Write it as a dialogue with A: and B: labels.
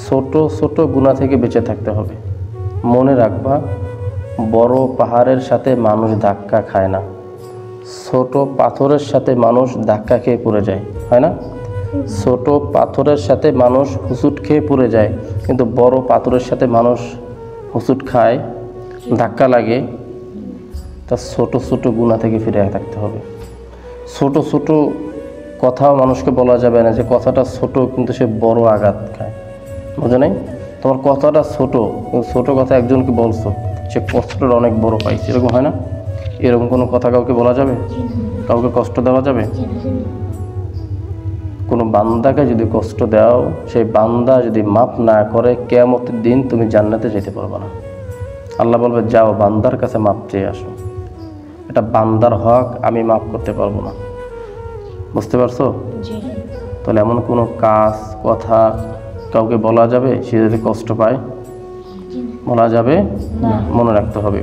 A: ছোট ছোট গুনাহ থেকে বেঁচে থাকতে হবে। মনে রাখবা, বড় পাহাড়ের সাথে মানুষ ধাক্কা খায় না, ছোট পাথরের সাথে মানুষ ধাক্কা খেয়ে পড়ে যায়, হয় না? ছোট পাথরের সাথে মানুষ হুঁচট খেয়ে পড়ে যায়, কিন্তু বড় পাথরের সাথে মানুষ হুঁচট খায়, ধাক্কা লাগে। তা ছোট ছোট গুনাহ থেকে ফিরে থাকতে হবে। ছোট ছোট কথাও মানুষকে বলা যাবে না যে কথাটা ছোট কিন্তু সে বড় আঘাত খায়, বুঝে নাই? তোমার কথাটা ছোট, ছোট কথা একজনকে বলছো, সে কষ্টটা অনেক বড় পাইছে, এরকম হয় না? এরকম কোনো কথা কাউকে বলা যাবে? কাউকে কষ্ট দেওয়া যাবে? কোনো বান্দাকে যদি কষ্ট দাও, সেই বান্দা যদি মাফ না করে, কিয়ামতের দিন তুমি জান্নাতে যেতে পারবে না। আল্লাহ বলবে, যাও বান্দার কাছে মাফ চেয়ে আসো। এটা বান্দার হক, আমি মাফ করতে পারবো না। বুঝতে পারছো? তাহলে এমন কোনো কাজ কথা কাউকে বলা যাবে, সে যদি কষ্ট পায়? বলা যাবে না, মনে রাখতে হবে।